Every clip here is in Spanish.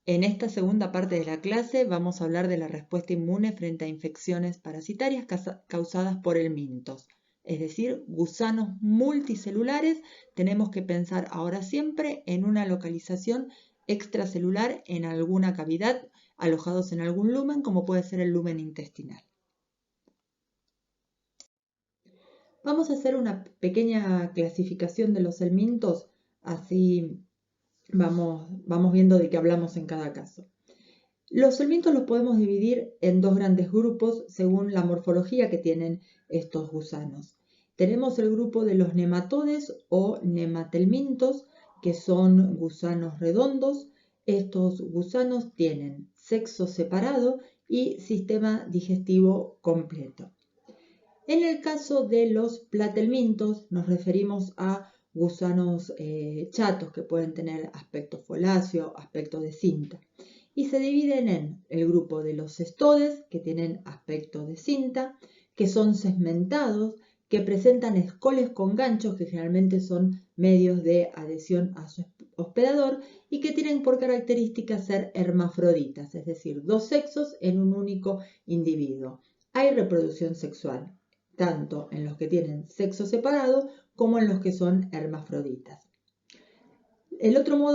En esta segunda parte de la clase vamos a hablar de la respuesta inmune frente a infecciones parasitarias causadas por helmintos, es decir, gusanos multicelulares. Tenemos que pensar ahora siempre en una localización extracelular en alguna cavidad, alojados en algún lumen, como puede ser el lumen intestinal. Vamos a hacer una pequeña clasificación de los helmintos, así vamos viendo de qué hablamos en cada caso. Los helmintos los podemos dividir en dos grandes grupos según la morfología que tienen estos gusanos. Tenemos el grupo de los nematodes o nematelmintos, que son gusanos redondos. Estos gusanos tienen sexo separado y sistema digestivo completo. En el caso de los platelmintos nos referimos a gusanos chatos que pueden tener aspecto foláceo, aspecto de cinta. Y se dividen en el grupo de los cestodes, que tienen aspecto de cinta, que son segmentados, que presentan escoles con ganchos, que generalmente son medios de adhesión a su hospedador, y que tienen por característica ser hermafroditas, es decir, dos sexos en un único individuo. Hay reproducción sexual, tanto en los que tienen sexo separado como en los que son hermafroditas. El otro grupo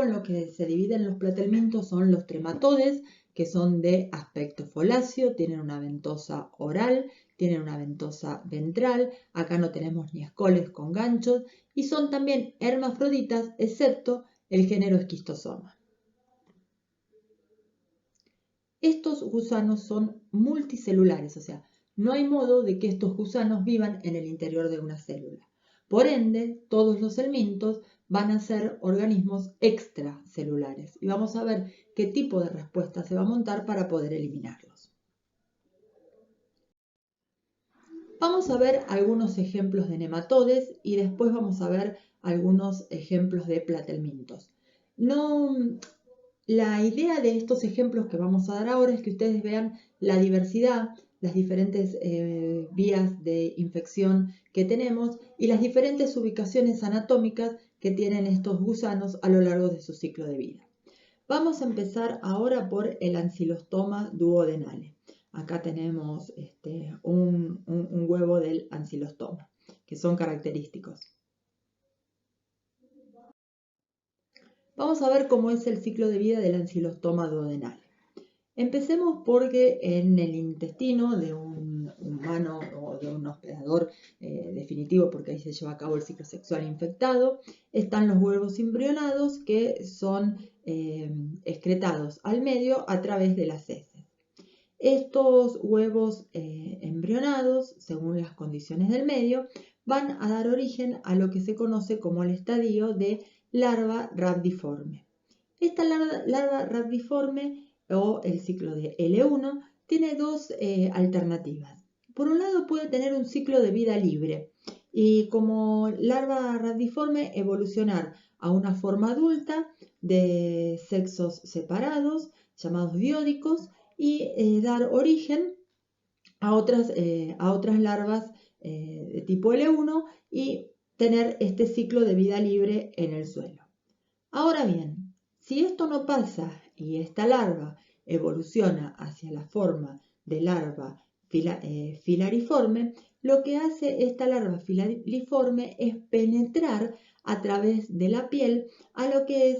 en lo que se dividen los platelmintos son los trematodes, que son de aspecto foláceo, tienen una ventosa oral, tienen una ventosa ventral, acá no tenemos ni escoles con ganchos, y son también hermafroditas, excepto el género Schistosoma. Estos gusanos son multicelulares, o sea, no hay modo de que estos gusanos vivan en el interior de una célula. Por ende, todos los helmintos van a ser organismos extracelulares y vamos a ver qué tipo de respuesta se va a montar para poder eliminarlos. Vamos a ver algunos ejemplos de nematodes y después vamos a ver algunos ejemplos de platelmintos. La idea de estos ejemplos que vamos a dar ahora es que ustedes vean la diversidad, las diferentes vías de infección que tenemos y las diferentes ubicaciones anatómicas que tienen estos gusanos a lo largo de su ciclo de vida. Vamos a empezar ahora por el Ancylostoma duodenale. Acá tenemos un huevo del ancylostoma, que son característicos. Vamos a ver cómo es el ciclo de vida del ancylostoma duodenal. Empecemos porque en el intestino de un humano o de un hospedador definitivo, porque ahí se lleva a cabo el ciclo sexual infectado, están los huevos embrionados que son excretados al medio a través de las heces. Estos huevos embrionados, según las condiciones del medio, van a dar origen a lo que se conoce como el estadio de larva rhabdiforme. Esta larva rhabdiforme o el ciclo de L1 tiene dos alternativas. Por un lado puede tener un ciclo de vida libre y como larva rhabdiforme evolucionar a una forma adulta de sexos separados llamados diódicos y dar origen a otras larvas de tipo L1 y tener este ciclo de vida libre en el suelo. Ahora bien, si esto no pasa y esta larva evoluciona hacia la forma de larva filariforme, lo que hace esta larva filariforme es penetrar a través de la piel a lo que es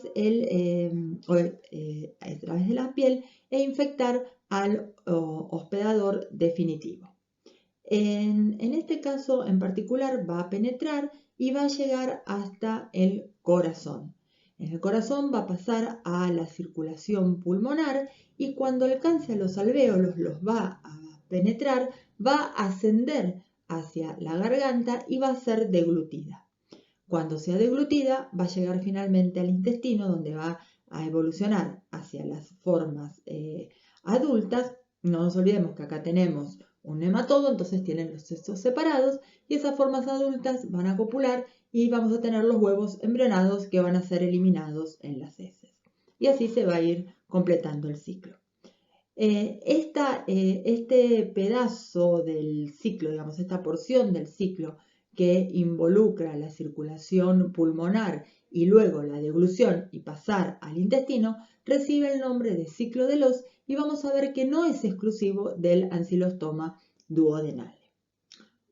a través de la piel e infectar al hospedador definitivo. En este caso en particular va a penetrar y va a llegar hasta el corazón. En el corazón va a pasar a la circulación pulmonar y cuando alcance a los alvéolos los va a penetrar, va a ascender hacia la garganta y va a ser deglutida. Cuando sea deglutida va a llegar finalmente al intestino donde va a evolucionar hacia las formas adultas. No nos olvidemos que acá tenemos un nematodo, entonces tienen los sexos separados y esas formas adultas van a copular y vamos a tener los huevos embrionados que van a ser eliminados en las heces. Y así se va a ir completando el ciclo. Este pedazo del ciclo, digamos, esta porción del ciclo que involucra la circulación pulmonar y luego la deglución y pasar al intestino, recibe el nombre de ciclo de Loos y vamos a ver que no es exclusivo del ancilostoma duodenale.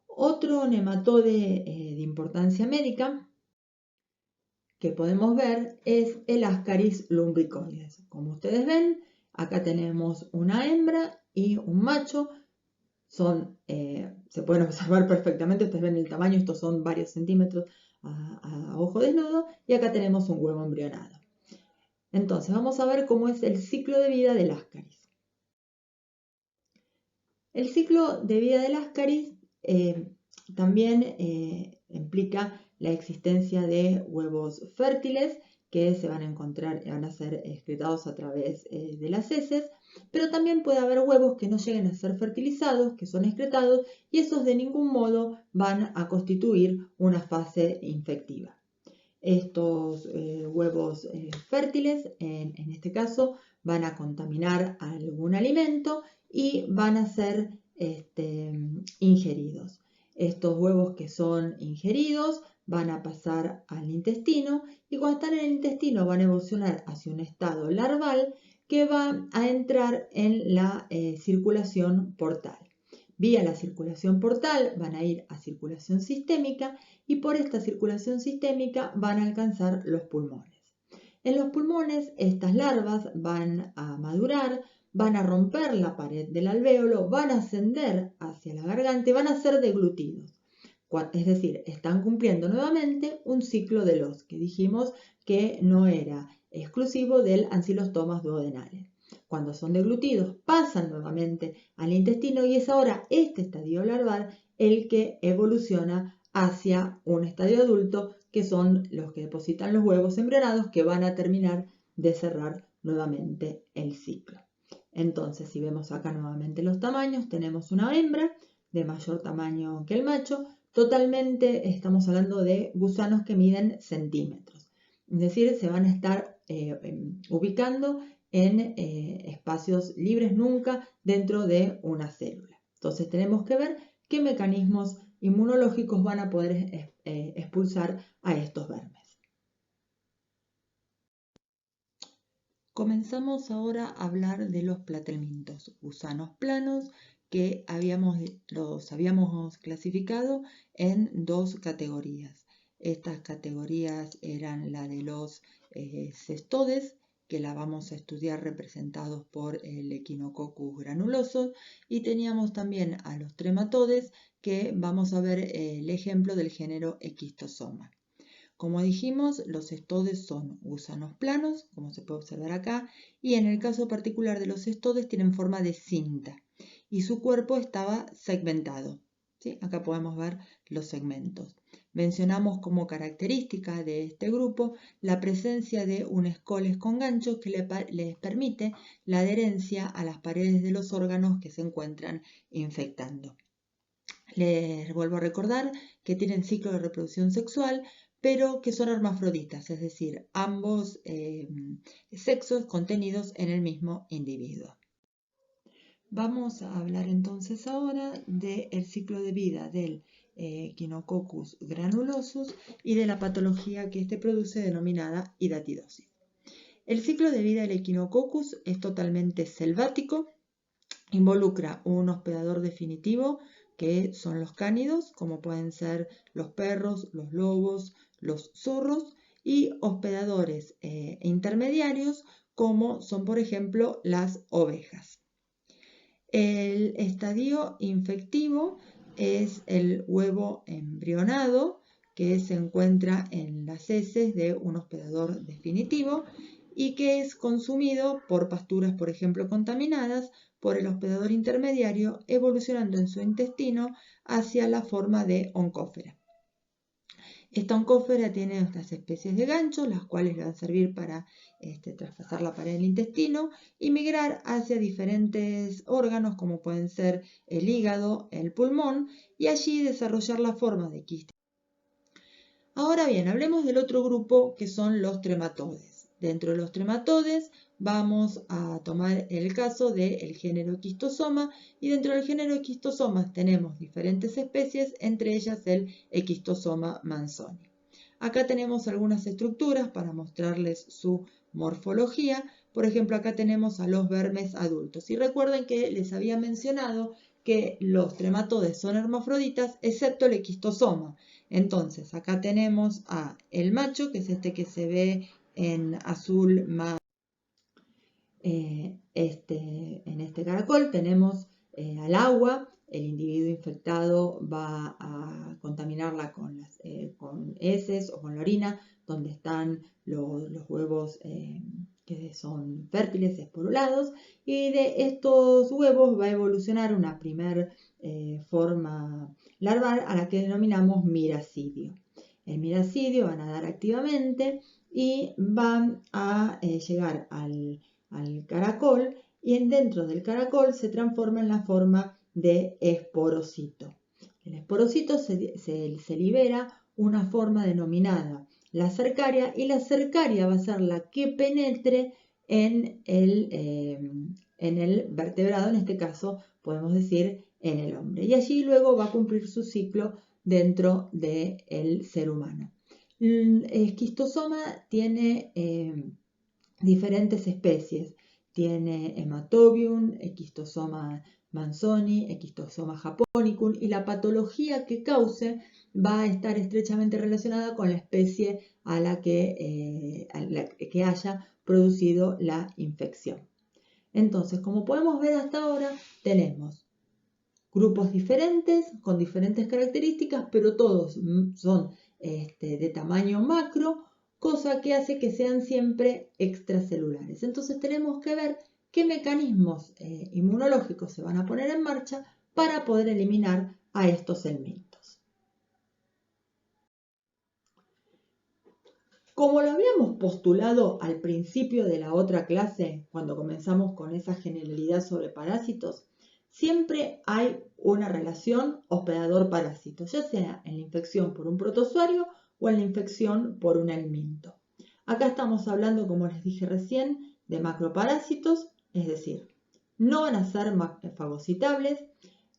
Otro nematode de importancia médica que podemos ver es el Ascaris lumbricoides. Como ustedes ven, acá tenemos una hembra y un macho. Se pueden observar perfectamente, ustedes ven el tamaño, estos son varios centímetros a ojo desnudo, y acá tenemos un huevo embrionado. Entonces vamos a ver cómo es el ciclo de vida del Ascaris. El ciclo de vida del Ascaris también implica la existencia de huevos fértiles que se van a encontrar, van a ser excretados a través de las heces, pero también puede haber huevos que no lleguen a ser fertilizados, que son excretados, y esos de ningún modo van a constituir una fase infectiva. Estos huevos fértiles, en este caso, van a contaminar algún alimento y van a ser ingeridos. Estos huevos que son ingeridos van a pasar al intestino y cuando están en el intestino van a evolucionar hacia un estado larval que va a entrar en la circulación portal. Vía la circulación portal van a ir a circulación sistémica y por esta circulación sistémica van a alcanzar los pulmones. En los pulmones estas larvas van a madurar, van a romper la pared del alvéolo, van a ascender hacia la garganta y van a ser deglutidos. Es decir, están cumpliendo nuevamente un ciclo de Loos, que dijimos que no era exclusivo del ancylostoma duodenale. Cuando son deglutidos pasan nuevamente al intestino y es ahora este estadio larval el que evoluciona hacia un estadio adulto, que son los que depositan los huevos embrionados que van a terminar de cerrar nuevamente el ciclo. Entonces, si vemos acá nuevamente los tamaños, tenemos una hembra de mayor tamaño que el macho. Totalmente estamos hablando de gusanos que miden centímetros. Es decir, se van a estar ubicando en espacios libres, nunca dentro de una célula. Entonces tenemos que ver qué mecanismos inmunológicos van a poder expulsar a estos vermes. Comenzamos ahora a hablar de los platelmintos, gusanos planos que los habíamos clasificado en dos categorías. Estas categorías eran la de los cestodes, que la vamos a estudiar representados por el Echinococcus granuloso, y teníamos también a los trematodes, que vamos a ver el ejemplo del género Echistosoma. Como dijimos, los cestodes son gusanos planos, como se puede observar acá, y en el caso particular de los cestodes tienen forma de cinta y su cuerpo estaba segmentado. ¿Sí? Acá podemos ver los segmentos. Mencionamos como característica de este grupo la presencia de un escoles con ganchos que les permite la adherencia a las paredes de los órganos que se encuentran infectando. Les vuelvo a recordar que tienen ciclo de reproducción sexual, pero que son hermafroditas, es decir, ambos sexos contenidos en el mismo individuo. Vamos a hablar entonces ahora del ciclo de vida del Echinococcus granulosus y de la patología que este produce denominada hidatidosis. El ciclo de vida del Echinococcus es totalmente selvático, involucra un hospedador definitivo que son los cánidos, como pueden ser los perros, los lobos, los zorros, y hospedadores intermediarios como son por ejemplo las ovejas. El estadio infectivo es el huevo embrionado que se encuentra en las heces de un hospedador definitivo y que es consumido por pasturas, por ejemplo, contaminadas por el hospedador intermediario, evolucionando en su intestino hacia la forma de oncófera. Esta oncófera tiene estas especies de ganchos, las cuales le van a servir para traspasar la pared del intestino y migrar hacia diferentes órganos, como pueden ser el hígado, el pulmón, y allí desarrollar la forma de quiste. Ahora bien, hablemos del otro grupo que son los trematodes. dentro de los trematodes vamos a tomar el caso del género Schistosoma y dentro del género Schistosoma tenemos diferentes especies, entre ellas el Schistosoma manzoni. Acá tenemos algunas estructuras para mostrarles su morfología. Por ejemplo, acá tenemos a los vermes adultos. Y recuerden que les había mencionado que los trematodes son hermafroditas, excepto el Schistosoma. Entonces, acá tenemos a el macho, que es este que se ve en azul más. En este caracol tenemos al agua. El individuo infectado va a contaminarla con heces o con la orina, donde están los huevos que son fértiles, esporulados, y de estos huevos va a evolucionar una primer forma larval a la que denominamos miracidio. El miracidio va a nadar activamente y van a llegar al caracol, y dentro del caracol se transforma en la forma de esporocito. El esporocito se libera una forma denominada la cercaria, y la cercaria va a ser la que penetre en el vertebrado, en este caso podemos decir en el hombre, y allí luego va a cumplir su ciclo dentro del ser humano. El Schistosoma tiene diferentes especies. Tiene Hematobium, Schistosoma manzoni, Schistosoma japonicum, y la patología que cause va a estar estrechamente relacionada con la especie a la que haya producido la infección. Entonces, como podemos ver hasta ahora, tenemos grupos diferentes, con diferentes características, pero todos son de tamaño macro, cosa que hace que sean siempre extracelulares. Entonces tenemos que ver qué mecanismos inmunológicos se van a poner en marcha para poder eliminar a estos elementos. Como lo habíamos postulado al principio de la otra clase, cuando comenzamos con esa generalidad sobre parásitos, siempre hay una relación hospedador-parásito, ya sea en la infección por un protozoario o en la infección por un helminto. Acá estamos hablando, como les dije recién, de macroparásitos, es decir, no van a ser fagocitables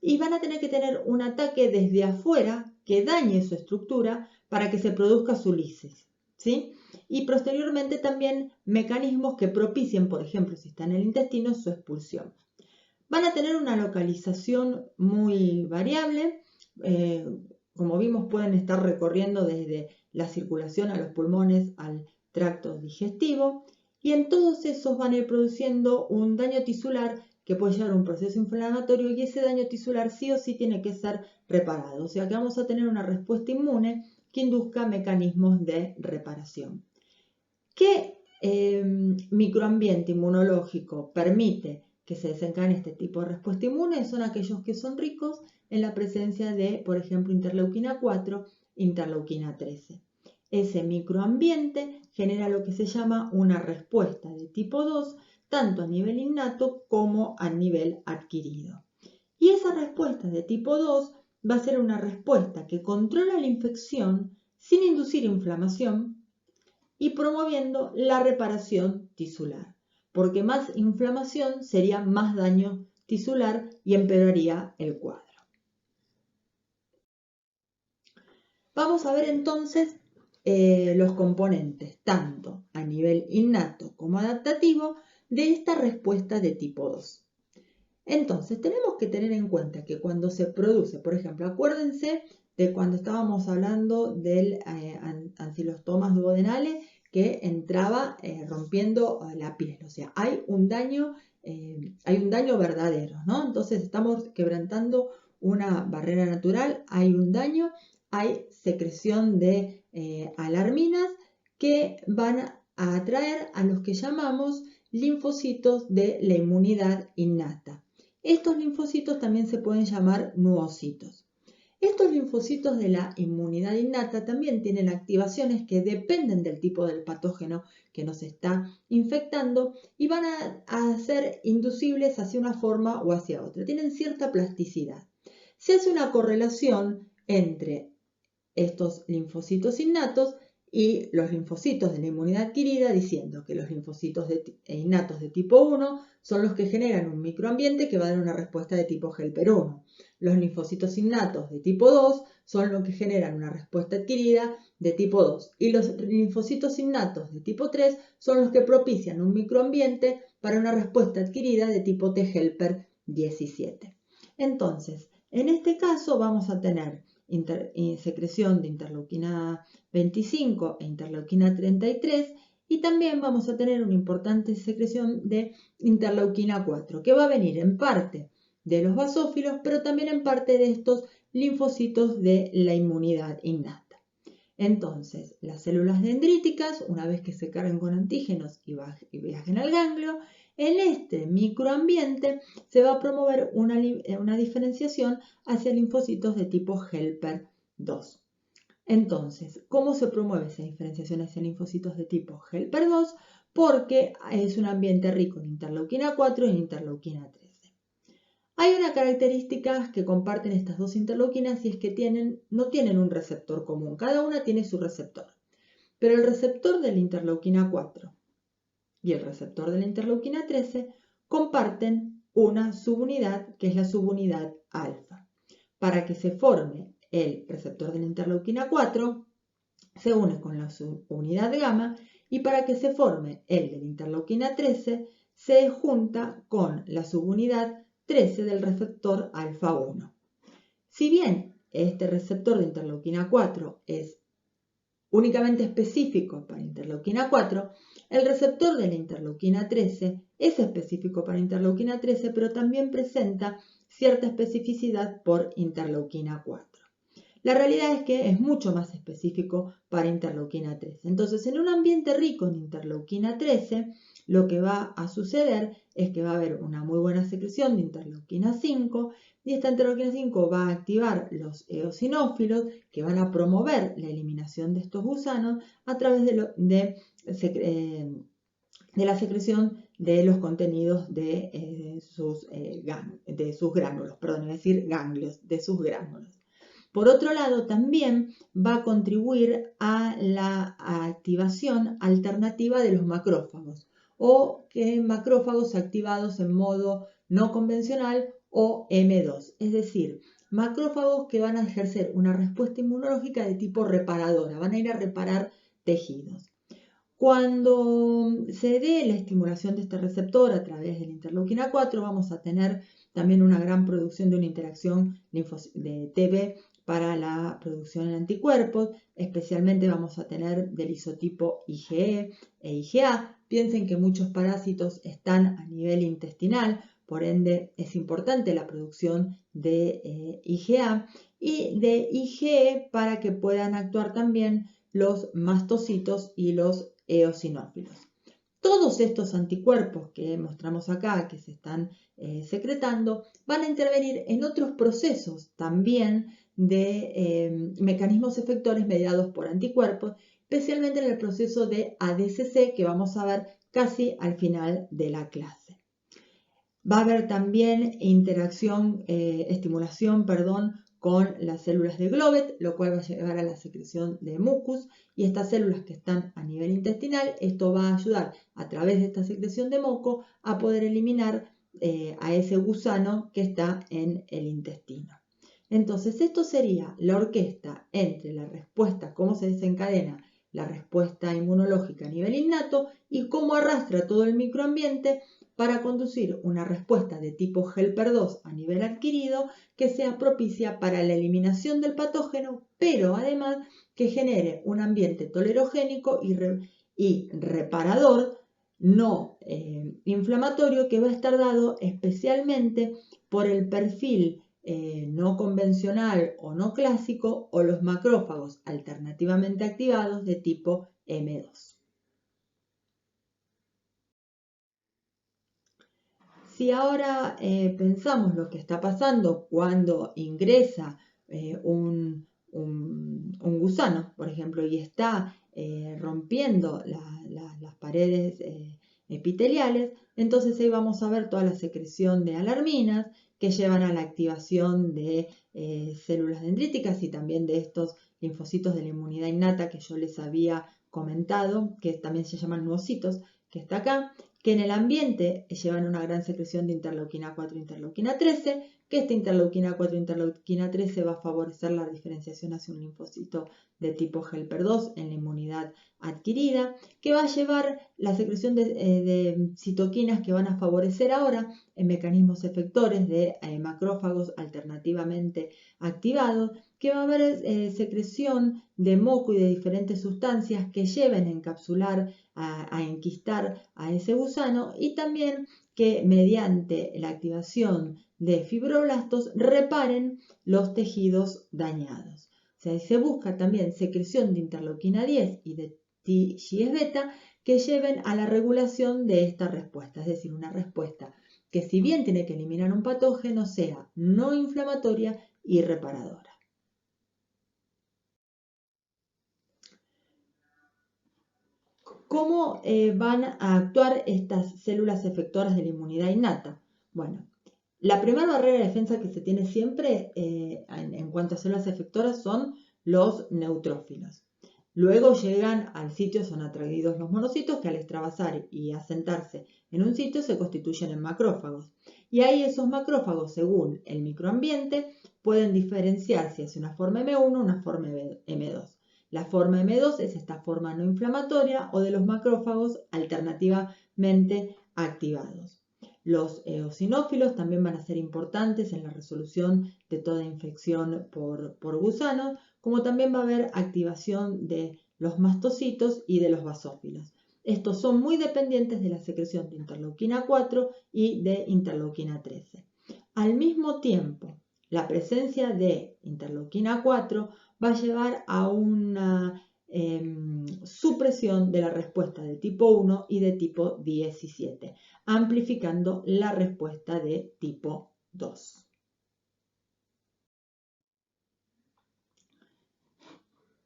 y van a tener que tener un ataque desde afuera que dañe su estructura para que se produzca su lisis, ¿sí? Y posteriormente también mecanismos que propicien, por ejemplo, si está en el intestino, su expulsión. Van a tener una localización muy variable. Como vimos, pueden estar recorriendo desde la circulación a los pulmones al tracto digestivo, y en todos esos van a ir produciendo un daño tisular que puede llevar a un proceso inflamatorio, y ese daño tisular sí o sí tiene que ser reparado. O sea que vamos a tener una respuesta inmune que induzca mecanismos de reparación. ¿Qué microambiente inmunológico permite que se desencadene este tipo de respuesta inmune? Son aquellos que son ricos en la presencia de, por ejemplo, interleuquina 4, interleuquina 13. Ese microambiente genera lo que se llama una respuesta de tipo 2, tanto a nivel innato como a nivel adquirido. Y esa respuesta de tipo 2 va a ser una respuesta que controla la infección sin inducir inflamación y promoviendo la reparación tisular, porque más inflamación sería más daño tisular y empeoraría el cuadro. Vamos a ver entonces los componentes, tanto a nivel innato como adaptativo, de esta respuesta de tipo 2. Entonces, tenemos que tener en cuenta que cuando se produce, por ejemplo, acuérdense de cuando estábamos hablando del ancilostomas duodenales, que entraba rompiendo la piel, o sea, hay un daño verdadero, ¿no? Entonces estamos quebrantando una barrera natural, hay un daño, hay secreción de alarminas que van a atraer a los que llamamos linfocitos de la inmunidad innata. Estos linfocitos también se pueden llamar nuocitos. Estos linfocitos de la inmunidad innata también tienen activaciones que dependen del tipo del patógeno que nos está infectando y van a ser inducibles hacia una forma o hacia otra. Tienen cierta plasticidad. Se hace una correlación entre estos linfocitos innatos y los linfocitos de la inmunidad adquirida, diciendo que los linfocitos innatos de tipo 1 son los que generan un microambiente que va a dar una respuesta de tipo helper 1. Los linfocitos innatos de tipo 2 son los que generan una respuesta adquirida de tipo 2. Y los linfocitos innatos de tipo 3 son los que propician un microambiente para una respuesta adquirida de tipo T helper 17. Entonces, en este caso vamos a tener secreción de interleuquina 25 e interleuquina 33 y también vamos a tener una importante secreción de interleuquina 4 que va a venir en parte de los basófilos pero también en parte de estos linfocitos de la inmunidad innata. Entonces, las células dendríticas, una vez que se carguen con antígenos y viajen al ganglio, en este microambiente se va a promover una diferenciación hacia linfocitos de tipo helper 2. Entonces, ¿cómo se promueve esa diferenciación hacia linfocitos de tipo helper 2? Porque es un ambiente rico en interleuquina 4 y en interleuquina 13. Hay una característica que comparten estas dos interleuquinas y es que no tienen un receptor común, cada una tiene su receptor. Pero el receptor de la interleuquina 4 y el receptor de la interleuquina 13 comparten una subunidad que es la subunidad alfa. Para que se forme el receptor de la interleuquina 4 se une con la subunidad gamma y para que se forme el de la interleuquina 13 se junta con la subunidad 13 del receptor alfa 1. Si bien este receptor de interleuquina 4 es únicamente específico para interleuquina 4, el receptor de la interleuquina 13 es específico para interleuquina 13, pero también presenta cierta especificidad por interleuquina 4. La realidad es que es mucho más específico para interleuquina 13. Entonces, en un ambiente rico en interleuquina 13, lo que va a suceder es que va a haber una muy buena secreción de interleuquina 5 y esta interleuquina 5 va a activar los eosinófilos que van a promover la eliminación de estos gusanos a través de la secreción de los contenidos de sus gránulos, perdón, iba a decir ganglios, de sus gránulos. Por otro lado, también va a contribuir a la activación alternativa de los macrófagos o que macrófagos activados en modo no convencional o M2, es decir, macrófagos que van a ejercer una respuesta inmunológica de tipo reparadora, van a ir a reparar tejidos. Cuando se dé la estimulación de este receptor a través de la interleuquina 4, vamos a tener también una gran producción de una interacción de TB para la producción de anticuerpos, especialmente vamos a tener del isotipo IgE e IgA. Piensen que muchos parásitos están a nivel intestinal, por ende es importante la producción de IgA y de IgE para que puedan actuar también los mastocitos y los eosinófilos. Todos estos anticuerpos que mostramos acá, que se están secretando, van a intervenir en otros procesos también de mecanismos efectores mediados por anticuerpos, especialmente en el proceso de ADCC que vamos a ver casi al final de la clase. Va a haber también estimulación con las células de Globet, lo cual va a llevar a la secreción de mucus y estas células que están a nivel intestinal, esto va a ayudar a través de esta secreción de moco a poder eliminar a ese gusano que está en el intestino. Entonces, esto sería la orquesta entre la respuesta, cómo se desencadena la respuesta inmunológica a nivel innato y cómo arrastra todo el microambiente para conducir una respuesta de tipo helper 2 a nivel adquirido que sea propicia para la eliminación del patógeno, pero además que genere un ambiente tolerogénico y reparador, no inflamatorio, que va a estar dado especialmente por el perfil no convencional o no clásico o los macrófagos alternativamente activados de tipo M2. Si ahora pensamos lo que está pasando cuando ingresa un gusano, por ejemplo, y está rompiendo las paredes epiteliales, entonces ahí vamos a ver toda la secreción de alarminas que llevan a la activación de células dendríticas y también de estos linfocitos de la inmunidad innata que yo les había comentado, que también se llaman nuocitos, que está acá, que en el ambiente llevan una gran secreción de interleuquina 4 e interleuquina 13, que esta interleuquina 4 e interleuquina 13 va a favorecer la diferenciación hacia un linfocito de tipo helper 2 en la inmunidad adquirida, que va a llevar la secreción de citoquinas que van a favorecer ahora en mecanismos efectores de macrófagos alternativamente activados, que va a haber secreción de moco y de diferentes sustancias que lleven a encapsular, a enquistar a ese gusano, y también que mediante la activación de fibroblastos reparen los tejidos dañados. O sea, se busca también secreción de interleuquina 10 y de TGF-beta que lleven a la regulación de esta respuesta, es decir, una respuesta que si bien tiene que eliminar un patógeno, sea no inflamatoria y reparadora. ¿Cómo van a actuar estas células efectoras de la inmunidad innata? Bueno, la primera barrera de defensa que se tiene siempre en cuanto a células efectoras son los neutrófilos. Luego llegan al sitio, son atraídos los monocitos que al extravasar y asentarse en un sitio se constituyen en macrófagos. Y ahí esos macrófagos, según el microambiente, pueden diferenciarse hacia una forma M1 o una forma M2. La forma M2 es esta forma no inflamatoria o de los macrófagos alternativamente activados. Los eosinófilos también van a ser importantes en la resolución de toda infección por gusanos, como también va a haber activación de los mastocitos y de los basófilos. Estos son muy dependientes de la secreción de interleuquina 4 y de interleuquina 13. Al mismo tiempo, la presencia de interleuquina 4 va a llevar a una supresión de la respuesta de tipo 1 y de tipo 17, amplificando la respuesta de tipo 2.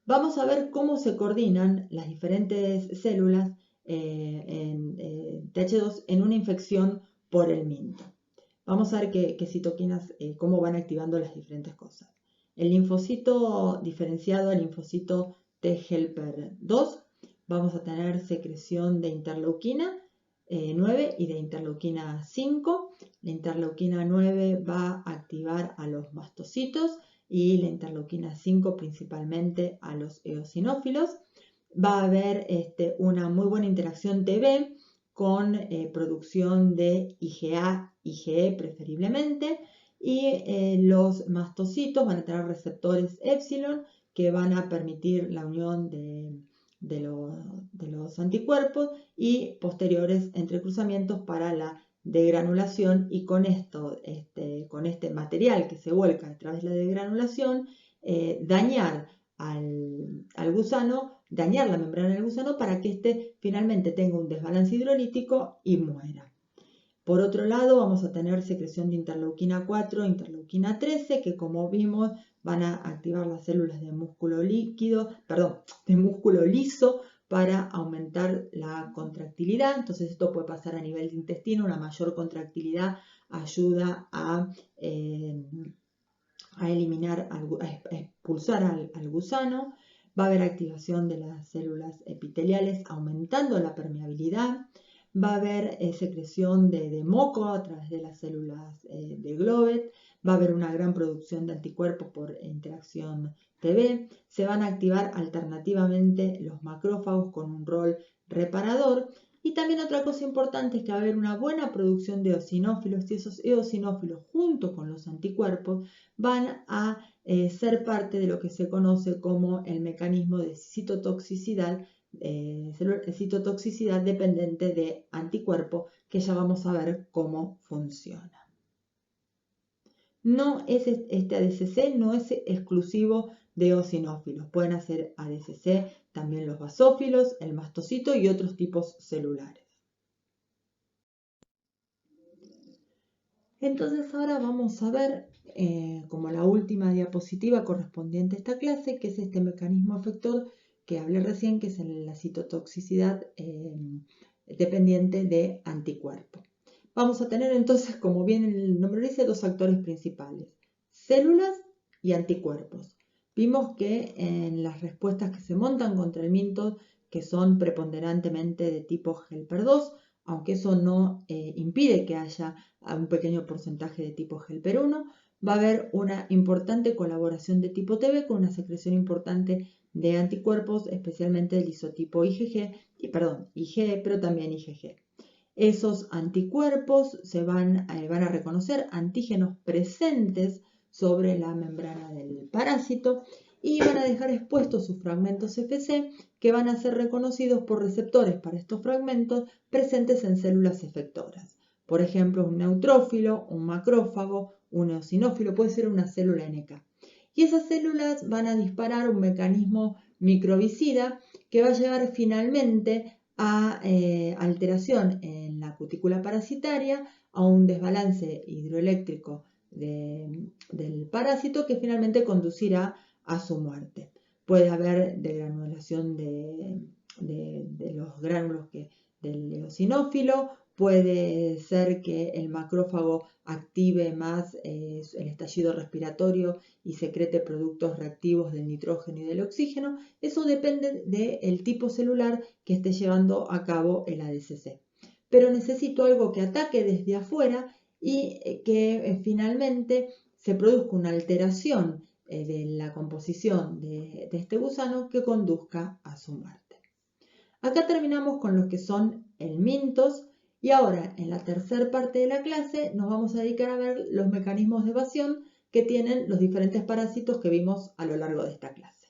Vamos a ver cómo se coordinan las diferentes células TH2 en una infección por el minto. Vamos a ver qué citoquinas, cómo van activando las diferentes cosas. El linfocito diferenciado al linfocito T helper 2, vamos a tener secreción de interleuquina 9 y de interleuquina 5. La interleuquina 9 va a activar a los mastocitos y la interleuquina 5 principalmente a los eosinófilos. Va a haber una muy buena interacción TB con producción de IgA, IgE preferiblemente, y los mastocitos van a tener receptores epsilon que van a permitir la unión de los anticuerpos y posteriores entrecruzamientos para la degranulación, y con esto, con este material que se vuelca a través de la degranulación, dañar al gusano, dañar la membrana del gusano para que éste finalmente tenga un desbalance hidrolítico y muera. Por otro lado, vamos a tener secreción de interleuquina 4 e interleuquina 13, que como vimos van a activar las células de músculo de músculo liso para aumentar la contractilidad. Entonces esto puede pasar a nivel de intestino, una mayor contractilidad ayuda a eliminar, a expulsar al gusano. Va a haber activación de las células epiteliales aumentando la permeabilidad. Va a haber secreción de moco a través de las células de Globet. Va a haber una gran producción de anticuerpos por interacción TB. Se van a activar alternativamente los macrófagos con un rol reparador. Y también otra cosa importante es que va a haber una buena producción de eosinófilos, y esos eosinófilos junto con los anticuerpos van a ser parte de lo que se conoce como el mecanismo de citotoxicidad dependiente de anticuerpo, que ya vamos a ver cómo funciona. No es este ADCC no es exclusivo de eosinófilos, pueden hacer ADCC también los basófilos, el mastocito y otros tipos celulares. Entonces ahora vamos a ver como la última diapositiva correspondiente a esta clase, que es este mecanismo efector que hablé recién, que es la citotoxicidad dependiente de anticuerpo. Vamos a tener entonces, como bien el nombre dice, dos actores principales, células y anticuerpos. vimos que en las respuestas que se montan contra el Mintos, que son preponderantemente de tipo helper 2, aunque eso no impide que haya un pequeño porcentaje de tipo helper 1, va a haber una importante colaboración de tipo TB con una secreción importante de anticuerpos, especialmente del isotipo IgG, pero también IgG. Esos anticuerpos van a reconocer antígenos presentes sobre la membrana del parásito y van a dejar expuestos sus fragmentos Fc que van a ser reconocidos por receptores para estos fragmentos presentes en células efectoras. Por ejemplo, un neutrófilo, un macrófago, un eosinófilo, puede ser una célula NK. Y esas células van a disparar un mecanismo microbicida que va a llevar finalmente a alteración en la cutícula parasitaria, a un desbalance hidroeléctrico del parásito que finalmente conducirá a su muerte. Puede haber degranulación de los gránulos del eosinófilo, puede ser que el macrófago active más el estallido respiratorio y secrete productos reactivos del nitrógeno y del oxígeno. Eso depende del tipo celular que esté llevando a cabo el ADCC. Pero necesito algo que ataque desde afuera y que finalmente se produzca una alteración de la composición de este gusano que conduzca a su muerte. Acá terminamos con lo que son el Mintos y ahora en la tercera parte de la clase nos vamos a dedicar a ver los mecanismos de evasión que tienen los diferentes parásitos que vimos a lo largo de esta clase.